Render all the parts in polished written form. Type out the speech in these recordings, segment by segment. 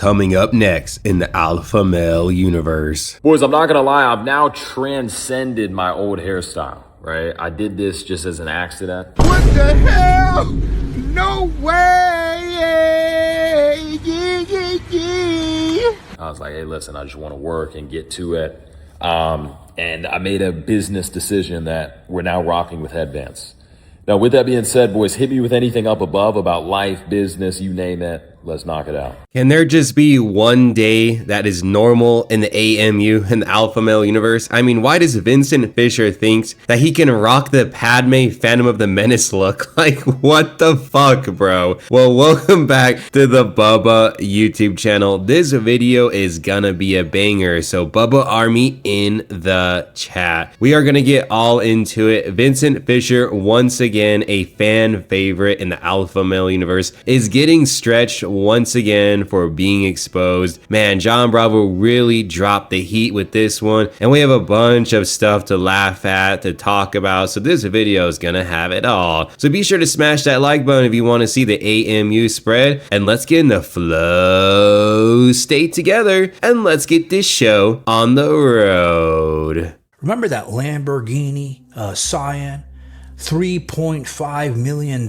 Coming up next in the alpha male universe. Boys, I'm not gonna lie, I've now transcended my old hairstyle, right? I did this just as an accident. What the hell? No way! I was like, hey, listen, I just wanna work and get to it. And I made a business decision that we're now rocking with headbands. Now, with that being said, boys, hit me with anything up above about life, business, you name it. Let's knock it out. Can there just be one day that is normal in the AMU, in the alpha male universe? I mean, why does Vincent Fischer think that he can rock the Padme Phantom of the Menace look? Like, what the fuck, bro? Well, welcome back to the Bubba YouTube channel. This video is gonna be a banger, so Bubba Army in the chat. We are gonna get all into it. Vincent Fischer, once again, a fan favorite in the alpha male universe, is getting stretched once again for being exposed. Man, Jon Bravo really dropped the heat with this one, and we have a bunch of stuff to laugh at, to talk about, so this video is gonna have it all. So be sure to smash that like button if you want to see the AMU spread, and let's get in the flow. Stay together, and let's get this show on the road. Remember that Lamborghini Cyan? $3.5 million.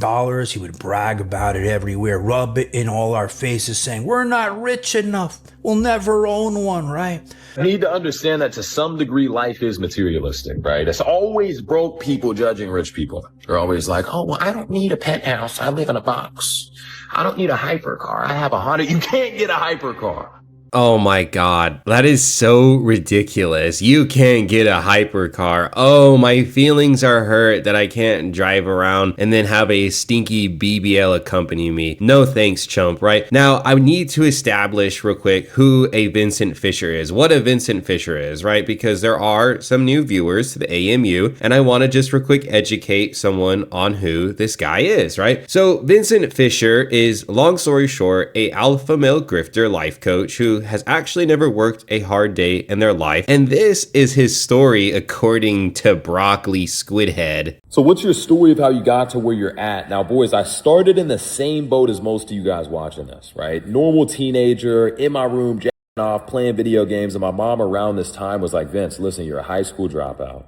He would brag about it everywhere, rub it in all our faces, saying, we're not rich enough. We'll never own one, right? I need to understand that to some degree, life is materialistic, right? It's always broke people judging rich people. They're always like, oh, well, I don't need a penthouse. I live in a box. I don't need a hypercar. I have a Honda. You can't get a hypercar. Oh my god, that is so ridiculous. You can't get a hypercar. Oh, my feelings are hurt that I can't drive around and then have a stinky BBL accompany me. No thanks, chump, right? Now, I need to establish real quick who a Vincent Fischer is, what a Vincent Fischer is, right? Because there are some new viewers to the AMU, and I want to just real quick educate someone on who this guy is, right? So Vincent Fischer is, long story short, a alpha male grifter life coach who has actually never worked a hard day in their life, and this is his story according to Broccoli Squidhead. So what's your story of how you got to where you're at? Now, boys, I started in the same boat as most of you guys watching this, right? Normal teenager in my room, jacking off, playing video games, and my mom around this time was like, Vince, listen, you're a high school dropout.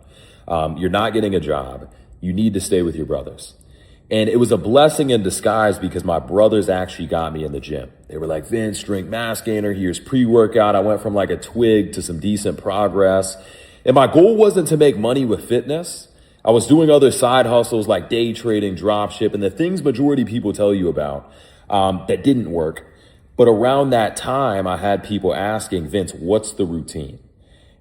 You're not getting a job. You need to stay with your brothers. And it was a blessing in disguise because my brothers actually got me in the gym. They were like, Vince, drink mass gainer. Here's pre-workout. I went from like a twig to some decent progress. And my goal wasn't to make money with fitness. I was doing other side hustles like day trading, dropship, and the things majority people tell you about that didn't work. But around that time, I had people asking, Vince, what's the routine?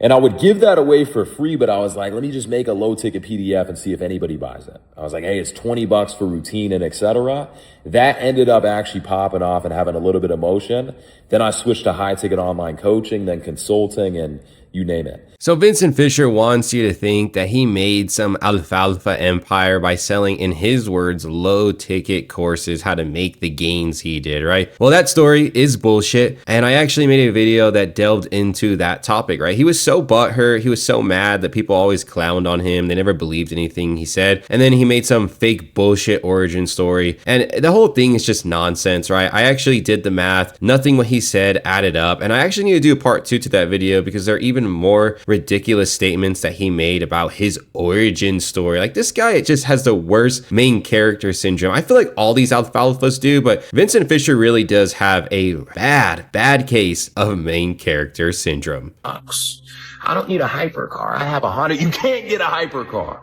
And I would give that away for free, but I was like, let me just make a low ticket PDF and see if anybody buys it. I was like, hey, it's $20 for routine and etc. That ended up actually popping off and having a little bit of motion. Then I switched to high ticket online coaching, then consulting, and you name it. So Vincent Fischer wants you to think that he made some alfalfa empire by selling, in his words, low ticket courses, how to make the gains he did, right? Well, that story is bullshit. And I actually made a video that delved into that topic, right? He was so butthurt. He was so mad that people always clowned on him. They never believed anything he said. And then he made some fake bullshit origin story. And the whole thing is just nonsense, right? I actually did the math. Nothing what he said added up. And I actually need to do a part 2 to that video because there are even more ridiculous statements that he made about his origin story. Like, this guy just has the worst main character syndrome. I feel like all these alfalfas do, but Vincent Fischer really does have a bad case of main character syndrome. I don't need a hypercar. I have a Honda. You can't get a hypercar.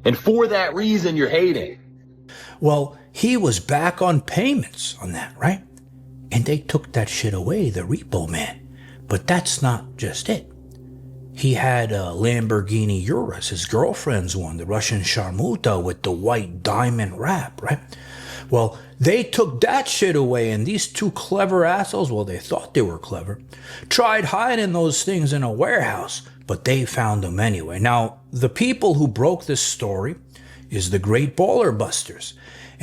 And for that reason, you're hating. Well, he was back on payments on that, right? And they took that shit away, the repo man. But that's not just it. He had a Lamborghini Urus, his girlfriend's one, the Russian Sharmuta with the white diamond wrap, right? Well, they took that shit away, and these two clever assholes, well, they thought they were clever, tried hiding those things in a warehouse, but they found them anyway. Now, the people who broke this story is the Great Baller Busters.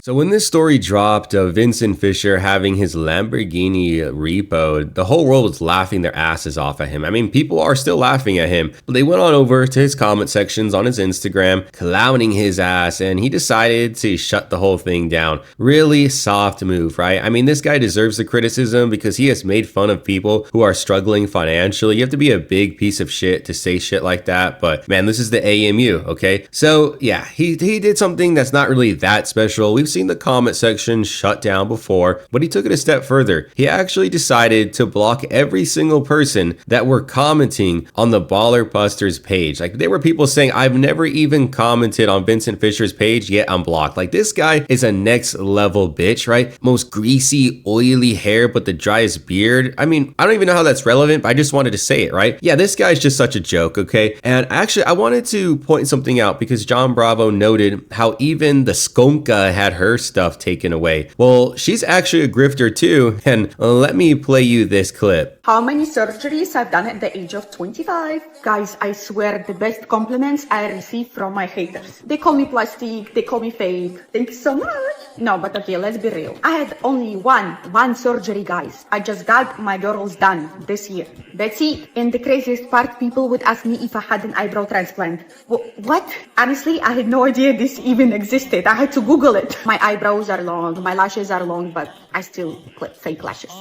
So when this story dropped of Vincent Fischer having his Lamborghini repoed, the whole world was laughing their asses off at him. I mean, people are still laughing at him. But they went on over to his comment sections on his Instagram, clowning his ass, and he decided to shut the whole thing down. Really soft move, right? I mean, this guy deserves the criticism because he has made fun of people who are struggling financially. You have to be a big piece of shit to say shit like that. But man, this is the AMU, okay? So yeah, he did something that's not really that special. We've seen the comment section shut down before, but he took it a step further. He actually decided to block every single person that were commenting on the Baller Busters page. Like, there were people saying, I've never even commented on Vincent Fischer's page, yet I'm blocked. Like, this guy is a next level bitch, right? Most greasy, oily hair, but the driest beard. I mean, I don't even know how that's relevant, but I just wanted to say it, right? Yeah, this guy's just such a joke, okay? And actually, I wanted to point something out because Jon Bravo noted how even the Skonka had her stuff taken away. Well, she's actually a grifter too, and let me play you this clip. How many surgeries I've done at the age of 25? Guys, I swear the best compliments I receive from my haters. They call me plastic, they call me fake. Thank you so much. No, but okay, let's be real. I had only one surgery, guys. I just got my girls done this year. That's it. And the craziest part, people would ask me if I had an eyebrow transplant. What? Honestly, I had no idea this even existed. I had to Google it. My eyebrows are long, my lashes are long, but I still clip fake lashes.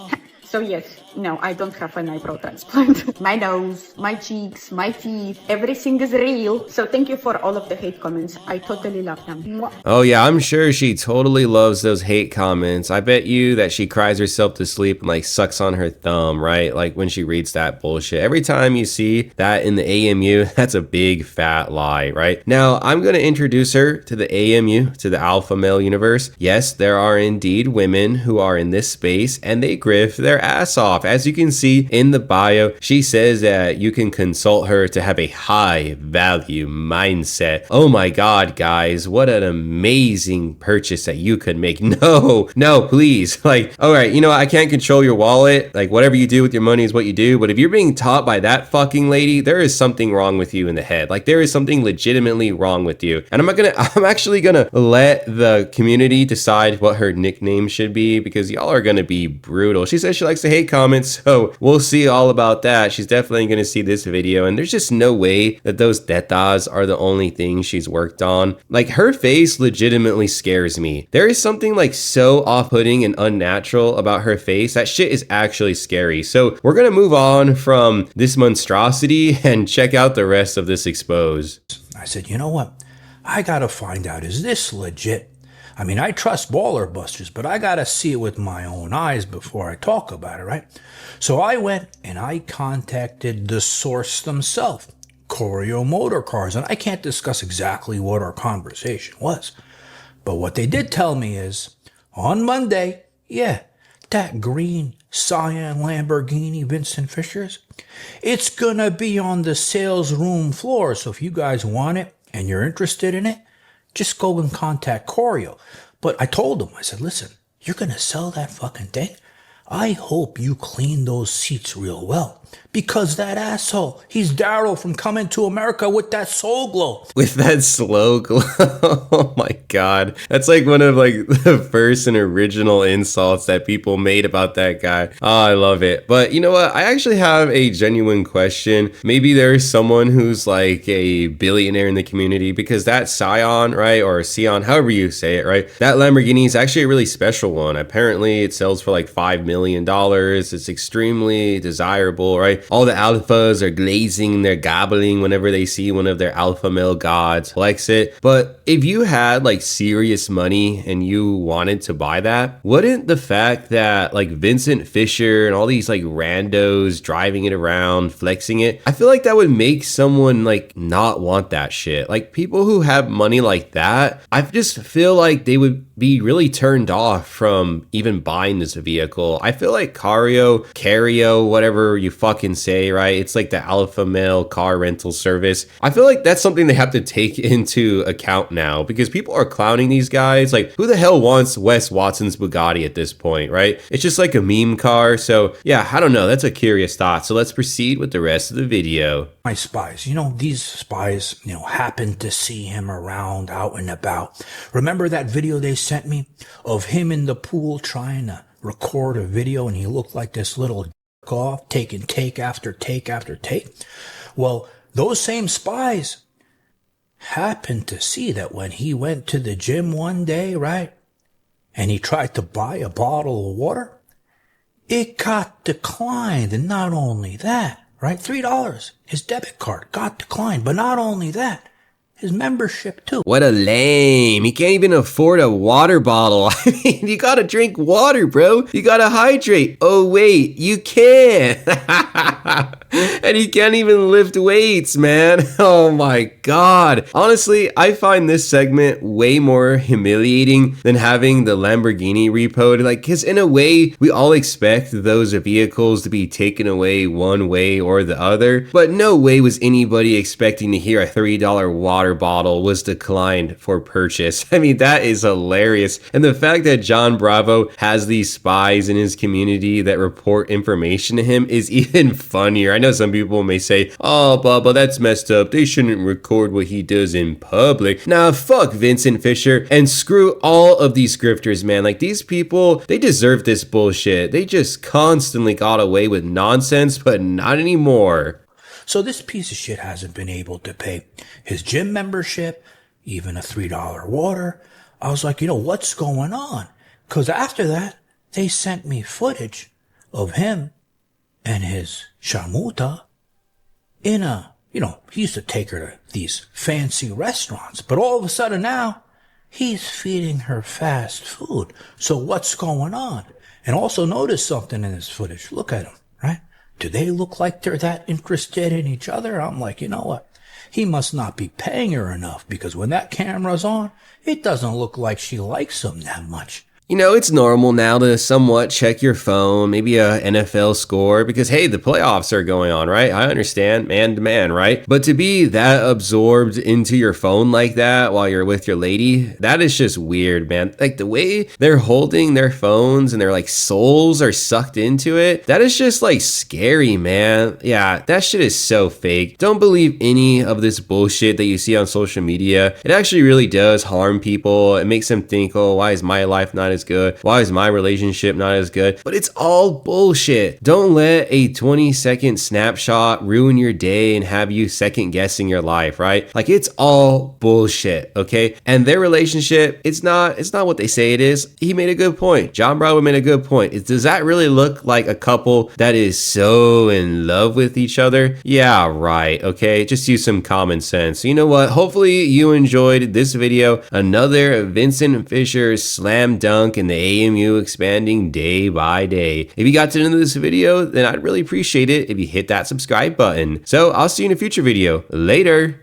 So yes, no, I don't have an eyebrow transplant. My nose, my cheeks, my teeth, everything is real. So thank you for all of the hate comments. I totally love them. Mwah. Oh yeah, I'm sure she totally loves those hate comments. I bet you that she cries herself to sleep and like sucks on her thumb, right? Like when she reads that bullshit. Every time you see that in the AMU, that's a big fat lie, right? Now, I'm going to introduce her to the AMU, to the alpha male universe. Yes, there are indeed women who are in this space and they grift their ass off. As you can see in the bio, she says that you can consult her to have a high value mindset. Oh my God, guys, what an amazing purchase that you could make. No, please. Like, all right, you know, I can't control your wallet. Like, whatever you do with your money is what you do. But if you're being taught by that fucking lady, there is something wrong with you in the head. Like, there is something legitimately wrong with you. And I'm actually gonna let the community decide what her nickname should be because y'all are gonna be brutal. She says she likes to hate comments, so we'll see all about that. She's definitely going to see this video, and there's just no way that those tetas are the only thing she's worked on. Like, her face legitimately scares me. There is something like so off-putting and unnatural about her face. That shit is actually scary. So we're going to move on from this monstrosity and check out the rest of this expose. I said, you know what? I gotta find out, is this legit? I mean, I trust Baller Busters, but I gotta see it with my own eyes before I talk about it, right? So I went and I contacted the source themselves, Choreo Motor Cars, and I can't discuss exactly what our conversation was. But what they did tell me is, on Monday, yeah, that green cyan Lamborghini Vincent Fischer's, it's gonna be on the sales room floor. So if you guys want it and you're interested in it, just go and contact Choreo. But I told him, I said, listen, you're going to sell that fucking thing? I hope you clean those seats real well. Because that asshole, he's Daryl from Coming to America with that soul glow. With that slow glow. Oh my God. That's like one of like the first and original insults that people made about that guy. Oh, I love it. But you know what? I actually have a genuine question. Maybe there's someone who's like a billionaire in the community because that Scion, right? Or Sion, however you say it, right? That Lamborghini is actually a really special one. Apparently it sells for like $5 million. It's extremely desirable, right? All the alphas are glazing, they're gobbling whenever they see one of their alpha male gods flex it. But if you had like serious money and you wanted to buy that, wouldn't the fact that like Vincent Fischer and all these like randos driving it around, flexing it, I feel like that would make someone like not want that shit. Like people who have money like that, I just feel like they would be really turned off from even buying this vehicle. I feel like Cario, whatever you fucking say, right? It's like the alpha male car rental service. I feel like that's something they have to take into account now because people are clowning these guys. Like, who the hell wants Wes Watson's Bugatti at this point, right? It's just like a meme car. So yeah, I don't know. That's a curious thought. So let's proceed with the rest of the video. My spies, these spies, happened to see him around out and about. Remember that video they sent me of him in the pool trying to record a video, and he looked like this little off, taking take after take after take. Well, those same spies happened to see that when he went to the gym one day, right, and he tried to buy a bottle of water, it got declined. And not only that, right, $3, his debit card got declined. But not only that, his membership too. What a lame. He can't even afford a water bottle. I mean, you gotta drink water, bro. You gotta hydrate. Oh, wait, you can. And he can't even lift weights, man. Oh my God. Honestly, I find this segment way more humiliating than having the Lamborghini repoed. Like, cause in a way, we all expect those vehicles to be taken away one way or the other, but no way was anybody expecting to hear a $3 water bottle was declined for purchase. I mean, that is hilarious. And the fact that Jon Bravo has these spies in his community that report information to him is even funnier. I know some people may say, oh, Bubba, that's messed up. They shouldn't record what he does in public. Nah, fuck Vincent Fischer and screw all of these grifters, man. Like, these people, they deserve this bullshit. They just constantly got away with nonsense, but not anymore. So this piece of shit hasn't been able to pay his gym membership, even a $3 water. I was like, what's going on? Because after that, they sent me footage of him and his shamuta in he used to take her to these fancy restaurants, but all of a sudden now he's feeding her fast food. So what's going on? And also notice something in this footage. Look at them, right? Do they look like they're that interested in each other? I'm like, you know what? He must not be paying her enough, because when that camera's on, it doesn't look like she likes him that much. It's normal now to somewhat check your phone, maybe a NFL score, because hey, the playoffs are going on, right? I understand, man to man, right? But to be that absorbed into your phone like that while you're with your lady, that is just weird, man. Like, the way they're holding their phones and their like souls are sucked into it, that is just like scary, man. Yeah, that shit is so fake. Don't believe any of this bullshit that you see on social media. It actually really does harm people. It makes them think, oh, why is my life not as good? Why is my relationship not as good? But it's all bullshit. Don't let a 20-second snapshot ruin your day and have you second guessing your life, right? Like, it's all bullshit, okay? And their relationship, it's not what they say it is. He made a good point. Jon Bravo made a good point. Does that really look like a couple that is so in love with each other? Yeah, right, okay? Just use some common sense. You know what? Hopefully you enjoyed this video. Another Vincent Fischer slam dunk and the AMU expanding day by day. If you got to the end of this video, then I'd really appreciate it if you hit that subscribe button. So I'll see you in a future video. Later.